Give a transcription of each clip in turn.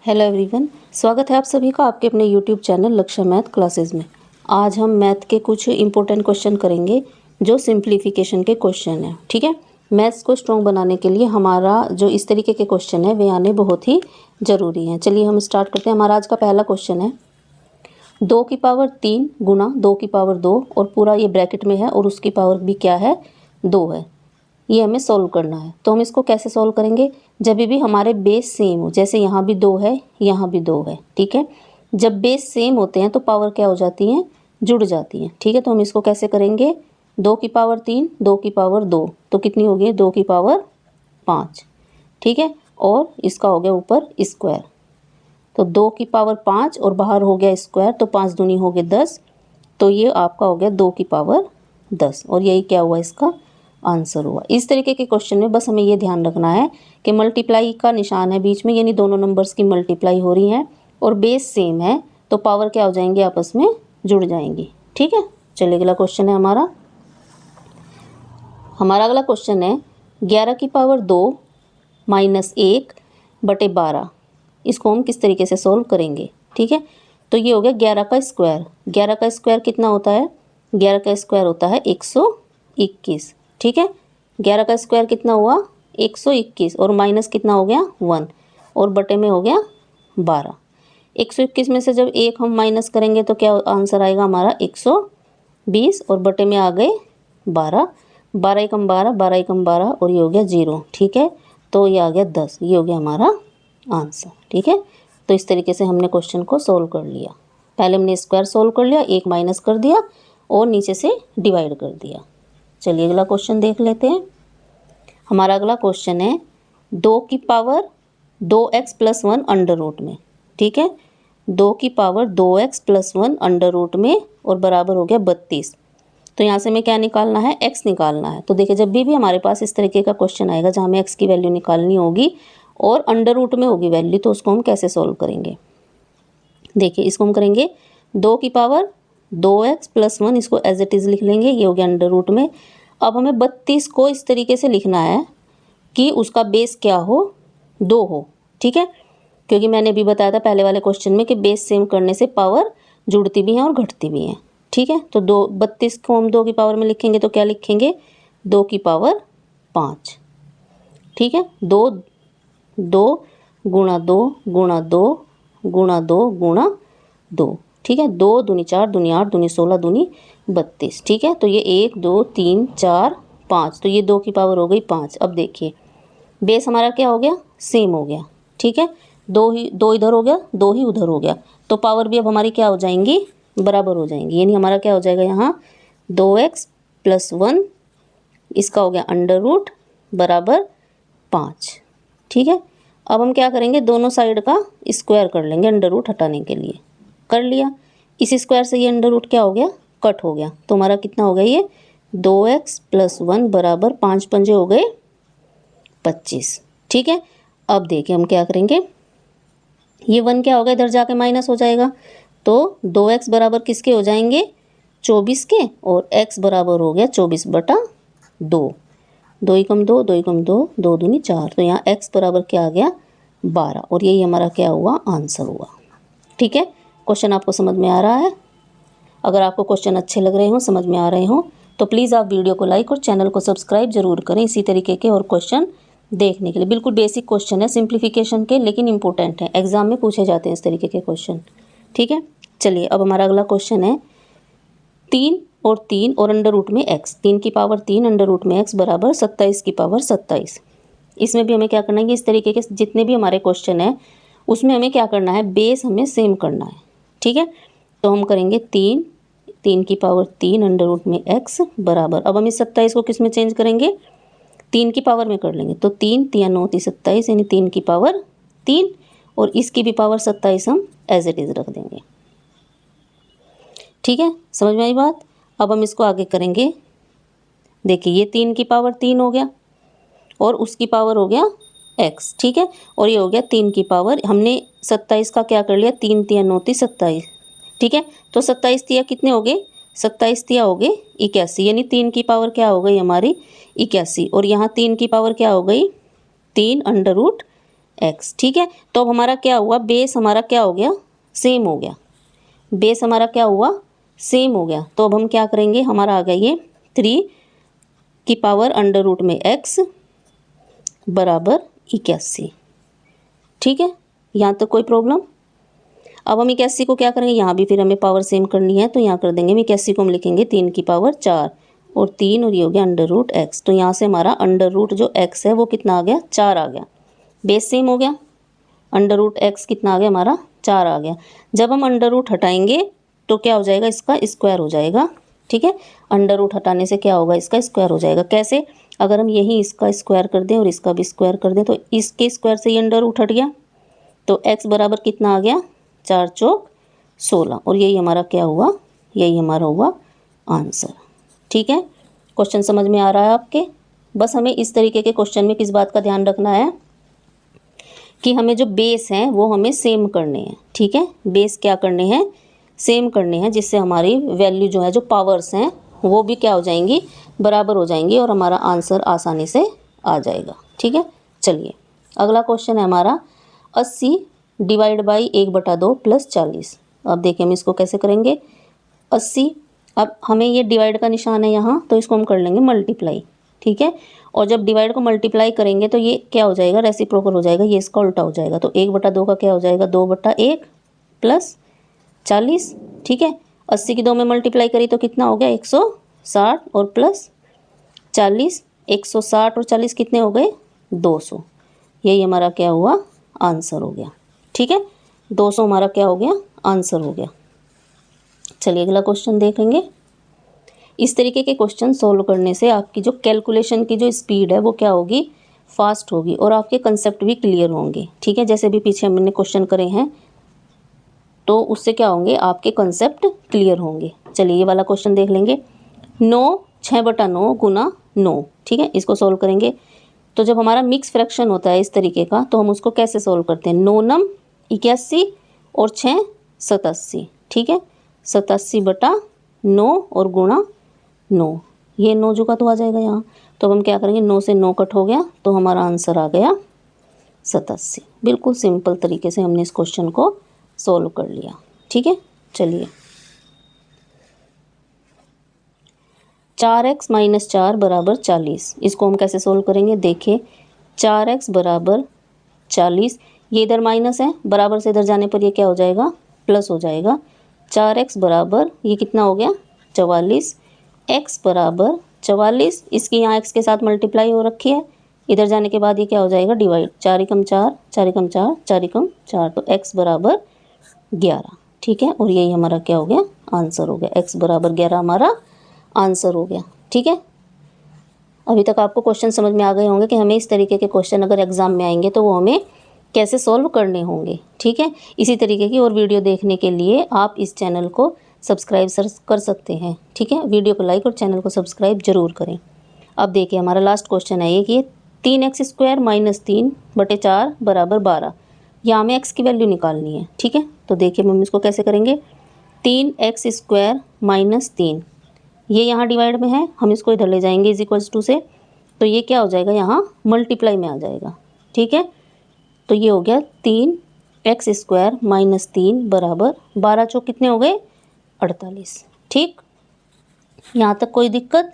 Hello everyone, स्वागत है आप सभी का आपके अपने यूट्यूब चैनल लक्ष्य मैथ क्लासेस में। आज हम मैथ के कुछ इंपॉर्टेंट क्वेश्चन करेंगे जो सिंप्लीफिकेशन के क्वेश्चन हैं। ठीक है, मैथ्स को स्ट्रॉन्ग बनाने के लिए हमारा जो इस तरीके के क्वेश्चन है वे आने बहुत ही ज़रूरी हैं। चलिए हम स्टार्ट करते हैं। हमारा आज का पहला क्वेश्चन है 2 की पावर 3 गुना 2 की पावर 2 और पूरा ये ब्रैकेट में है और उसकी पावर भी क्या है, 2 है। ये हमें सॉल्व करना है। तो हम इसको कैसे सॉल्व करेंगे, जब भी हमारे बेस सेम हो, जैसे यहाँ भी 2 है यहाँ भी 2 है। ठीक है, जब बेस सेम होते हैं तो पावर क्या हो जाती हैं, जुड़ जाती हैं। ठीक है, तो हम इसको कैसे करेंगे, 2 की पावर 3 2 की पावर 2 तो कितनी होगी, 2 की पावर 5। ठीक है, और इसका हो गया ऊपर स्क्वायर, तो 2 की पावर 5 और बाहर हो गया स्क्वायर, तो 5 दूनी हो गए 10, तो ये आपका हो गया 2 की पावर 10 और यही क्या हुआ, इसका आंसर हुआ। इस तरीके के क्वेश्चन में बस हमें ये ध्यान रखना है कि मल्टीप्लाई का निशान है बीच में, यानी दोनों नंबर्स की मल्टीप्लाई हो रही है और बेस सेम है तो पावर क्या हो जाएंगी, आपस में जुड़ जाएंगी। ठीक है, चलिए अगला क्वेश्चन है हमारा अगला क्वेश्चन है 11 की पावर 2 माइनस 1 बटे 12। इसको हम किस तरीके से सोल्व करेंगे। ठीक है, तो ये हो गया 11 का स्क्वायर। 11 का स्क्वायर कितना होता है, 11 का स्क्वायर होता है 121। ठीक है, 11 का स्क्वायर कितना हुआ, 121 और माइनस कितना हो गया 1 और बटे में हो गया 12। 121 में से जब 1 हम माइनस करेंगे तो क्या आंसर आएगा हमारा 120 और बटे में आ गए 12। 12 एकम 12, 12 एकम 12 और ये हो गया 0। ठीक है, तो ये आ गया 10, ये हो गया हमारा आंसर। ठीक है, तो इस तरीके से हमने क्वेश्चन को सोल्व कर लिया। पहले हमने स्क्वायर सोल्व कर लिया, 1 माइनस कर दिया और नीचे से डिवाइड कर दिया। चलिए अगला क्वेश्चन देख लेते हैं। हमारा अगला क्वेश्चन है 2 की power 2x plus 1 under root में। ठीक है, 2 की power 2x plus 1 under root में और बराबर हो गया 32। तो यहाँ से हमें क्या निकालना है, x निकालना है। तो देखिए, जब भी हमारे पास इस तरीके का क्वेश्चन आएगा जहाँ हमें x की वैल्यू निकालनी होगी और अंडर रूट में होगी वैल्यू, तो उसको हम कैसे सोल्व करेंगे। देखिए, इसको हम करेंगे 2 की पावर 2x प्लस 1, इसको एज इट इज़ लिख लेंगे, ये हो गया अंडर रूट में। अब हमें 32 को इस तरीके से लिखना है कि उसका बेस क्या हो, 2 हो। ठीक है, क्योंकि मैंने अभी बताया था पहले वाले क्वेश्चन में कि बेस सेम करने से पावर जुड़ती भी हैं और घटती भी हैं। ठीक है, तो 32 को हम 2 की पावर में लिखेंगे तो क्या लिखेंगे, 2 की पावर 5। ठीक है, 2 गुणा 2 गुणा 2 गुणा 2 गुणा 2। ठीक है, 2 दूनी 4 दूनी 8 दूनी 16 दूनी 32। ठीक है, तो ये 1 2 3 4 5, तो ये 2 की पावर हो गई 5। अब देखिए, बेस हमारा क्या हो गया, सेम हो गया। ठीक है, 2 इधर हो गया 2 ही उधर हो गया, तो पावर भी अब हमारी क्या हो जाएंगी, बराबर हो जाएंगी। यानी हमारा क्या हो जाएगा यहाँ 2x प्लस 1, इसका हो गया अंडर रूट बराबर 5। ठीक है, अब हम क्या करेंगे, दोनों साइड का स्क्वायर कर लेंगे अंडर रूट हटाने के लिए। कर लिया, इस स्क्वायर से ये अंडर रूट क्या हो गया, कट हो गया, तो हमारा कितना हो गया, ये 2x प्लस 1 बराबर 5 पंजे हो गए 25। ठीक है, अब देखिए हम क्या करेंगे, ये 1 क्या होगा, इधर जाके माइनस हो जाएगा, तो 2x बराबर किसके हो जाएंगे, 24 के, और x बराबर हो गया 24 बटा 2। 2 एकम 2 2 एकम 2 2 दूनी 4, तो यहाँ x बराबर क्या आ गया 12 और यही हमारा क्या हुआ, आंसर हुआ। ठीक है, क्वेश्चन आपको समझ में आ रहा है। अगर आपको क्वेश्चन अच्छे लग रहे हों, समझ में आ रहे हों, तो प्लीज़ आप वीडियो को लाइक और चैनल को सब्सक्राइब जरूर करें इसी तरीके के और क्वेश्चन देखने के लिए। बिल्कुल बेसिक क्वेश्चन है सिंप्लीफिकेशन के, लेकिन इंपॉर्टेंट है, एग्जाम में पूछे जाते हैं इस तरीके के क्वेश्चन। ठीक है, चलिए अब हमारा अगला क्वेश्चन है 3 और 3 और अंडर रूट में x। 3 की पावर 3 अंडर रूट में x बराबर 27 की पावर 27। इसमें भी हमें क्या करना है कि इस तरीके के जितने भी हमारे क्वेश्चन है उसमें हमें क्या करना है, बेस हमें सेम करना है। ठीक है, तो हम करेंगे 3 की पावर 3 अंडर रूट में x बराबर, अब हम इस 27 को किस में चेंज करेंगे, 3 की पावर में कर लेंगे, तो 3 3 9 27, यानी 3 की पावर 3 और इसकी भी पावर 27 हम एज इट इज़ रख देंगे। ठीक है, समझ में आई बात। अब हम इसको आगे करेंगे, देखिए ये 3 की पावर 3 हो गया और उसकी पावर हो गया x। ठीक है, और ये हो गया 3 की पावर, हमने 27 का क्या कर लिया, 3 3 9 27। ठीक है, तो 27 तिया कितने हो गए, 27 तिया हो गए 81, यानी 3 की पावर क्या हो गई हमारी 81 और यहाँ 3 की पावर क्या हो गई 3 अंडर रूट एक्स। ठीक है, तो अब हमारा क्या हुआ, बेस हमारा क्या हो गया, सेम हो गया। बेस हमारा क्या हुआ, सेम हो गया। तो अब हम क्या करेंगे, हमारा आ गया ये 3 की पावर अंडर रूट में एक्स बराबर 81। ठीक है, यहाँ तक कोई प्रॉब्लम। अब हम 81 को क्या करेंगे, यहाँ भी फिर हमें पावर सेम करनी है, तो यहाँ कर देंगे 81 को हम लिखेंगे 3 की पावर 4 और 3 और ये हो गया अंडर रूट एक्स। तो यहाँ से हमारा अंडर रूट जो एक्स है वो कितना आ गया, 4 आ गया। बेस सेम हो गया, अंडर रूट एक्स कितना आ गया हमारा, 4 आ गया। जब हम अंडर रूट हटाएंगे तो क्या हो जाएगा, इसका स्क्वायर हो जाएगा। ठीक है, अंडर रूट हटाने से क्या होगा, इसका स्क्वायर हो जाएगा। कैसे, अगर हम यही इसका स्क्वायर कर दें और इसका भी स्क्वायर कर दें तो इसके स्क्वायर से ये अंडर रूट हट गया, तो x बराबर कितना आ गया, 4 चौक 16 और यही हमारा क्या हुआ, यही हमारा हुआ आंसर। ठीक है, क्वेश्चन समझ में आ रहा है आपके। बस हमें इस तरीके के क्वेश्चन में किस बात का ध्यान रखना है कि हमें जो बेस हैं वो हमें सेम करने हैं। ठीक है, बेस क्या करने हैं, सेम करने हैं, जिससे हमारी वैल्यू जो है, जो पावर्स हैं वो भी क्या हो जाएंगी, बराबर हो जाएंगी और हमारा आंसर आसानी से आ जाएगा। ठीक है, चलिए अगला क्वेश्चन है हमारा 80 डिवाइड बाई 1/2 प्लस 40। अब देखिए हम इसको कैसे करेंगे, 80, अब हमें ये डिवाइड का निशान है यहाँ, तो इसको हम कर लेंगे मल्टीप्लाई। ठीक है, और जब डिवाइड को मल्टीप्लाई करेंगे तो ये क्या हो जाएगा, रेसिप्रोकल हो जाएगा, ये इसका उल्टा हो जाएगा। तो 1/2 का क्या हो जाएगा, 2/1 प्लस 40। ठीक है, 80 की 2 में मल्टीप्लाई करी तो कितना हो गया, 160 और प्लस 40, 160 और 40 कितने हो गए, 200। यही हमारा क्या हुआ, आंसर हो गया। ठीक है, 200 हमारा क्या हो गया, आंसर हो गया। चलिए अगला क्वेश्चन देखेंगे। इस तरीके के क्वेश्चन सोल्व करने से आपकी जो कैलकुलेशन की जो स्पीड है वो क्या होगी, फास्ट होगी और आपके कंसेप्ट भी क्लियर होंगे। ठीक है, जैसे भी पीछे हमने क्वेश्चन करे हैं तो उससे क्या होंगे, आपके कंसेप्ट क्लियर होंगे। चलिए ये वाला क्वेश्चन देख लेंगे। 9 6/9 गुना 9। ठीक है, इसको सोल्व करेंगे। तो जब हमारा मिक्स फ्रैक्शन होता है इस तरीके का तो हम उसको कैसे सोल्व करते हैं, 9 नम 81 और 6 87। ठीक है, 87/9 और गुणा 9, ये 9 जुगा तो आ जाएगा यहाँ। तो अब हम क्या करेंगे, 9 से 9 कट हो गया तो हमारा आंसर आ गया 87। बिल्कुल सिंपल तरीके से हमने इस क्वेश्चन को सोल्व कर लिया। ठीक है, चलिए 4x - 4 बराबर 40। इसको हम कैसे सोल्व करेंगे, देखिए 4x बराबर 40, ये इधर माइनस है, बराबर से इधर जाने पर ये क्या हो जाएगा, प्लस हो जाएगा। 4x बराबर ये कितना हो गया, 44, x बराबर 44, इसकी यहाँ x के साथ मल्टीप्लाई हो रखी है, इधर जाने के बाद ये क्या हो जाएगा, डिवाइड, 4 एकम 4, 4 एकम 4, 4 एकम 4, तो x बराबर 11। ठीक है, और यही हमारा क्या हो गया, आंसर हो गया। x बराबर 11 हमारा आंसर हो गया। ठीक है, अभी तक आपको क्वेश्चन समझ में आ गए होंगे कि हमें इस तरीके के क्वेश्चन अगर एग्जाम में आएंगे तो वो हमें कैसे सॉल्व करने होंगे। ठीक है, इसी तरीके की और वीडियो देखने के लिए आप इस चैनल को सब्सक्राइब कर सकते हैं। ठीक है, वीडियो को लाइक और चैनल को सब्सक्राइब जरूर करें। अब देखिए हमारा लास्ट क्वेश्चन है ये कि 3x² - 3/4 बराबर 12। यहाँ हमें x की वैल्यू निकालनी है। ठीक है, तो देखिए हम इसको कैसे करेंगे, 3x² - 3, ये यहाँ डिवाइड में है, हम इसको इधर ले जाएंगे इज इक्वल्स टू से, तो ये क्या हो जाएगा, यहाँ मल्टीप्लाई में आ जाएगा। ठीक है, तो ये हो गया 3x² - 3 बराबर 12 चौक कितने हो गए, 48। ठीक, यहाँ तक कोई दिक्कत,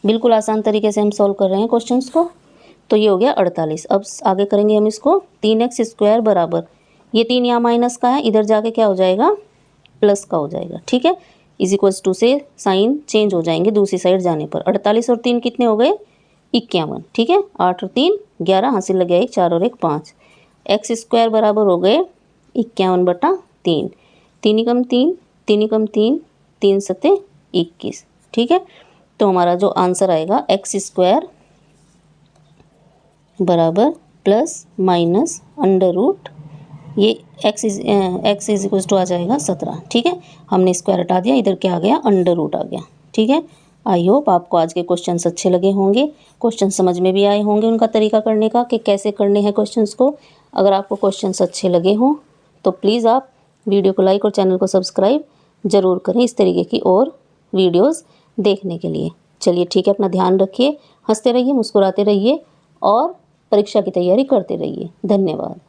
बिल्कुल आसान तरीके से हम सॉल्व कर रहे हैं क्वेश्चंस को। तो ये हो गया 48। अब आगे करेंगे हम इसको, 3x² बराबर, ये 3 यहाँ माइनस का है, इधर जाके क्या हो जाएगा, प्लस का हो जाएगा। ठीक है, इज इक्वल्स टू से साइन चेंज हो जाएंगे दूसरी साइड जाने पर। 48 और 3 कितने हो गए, 51। ठीक है, 8 और 3 11, हासिल लग गया 1, 4 और 1 5, x² बराबर हो गए 51/3, 3 एकम 3, 3 एकम 3, 3 सते 21। ठीक है, तो हमारा जो आंसर आएगा x² बराबर प्लस माइनस अंडर रूट, ये x इज इक्वल टू आ जाएगा 17। ठीक है, हमने स्क्वायर हटा दिया, इधर क्या आ गया, अंडर रूट आ गया। ठीक है, आई होप आपको आज के क्वेश्चंस अच्छे लगे होंगे, क्वेश्चन समझ में भी आए होंगे उनका तरीका करने का कि कैसे करने हैं क्वेश्चंस को। अगर आपको क्वेश्चंस अच्छे लगे हों तो प्लीज़ आप वीडियो को लाइक और चैनल को सब्सक्राइब ज़रूर करें इस तरीके की और वीडियोज़ देखने के लिए। चलिए ठीक है, अपना ध्यान रखिए, हंसते रहिए, मुस्कुराते रहिए और परीक्षा की तैयारी करते रहिए। धन्यवाद।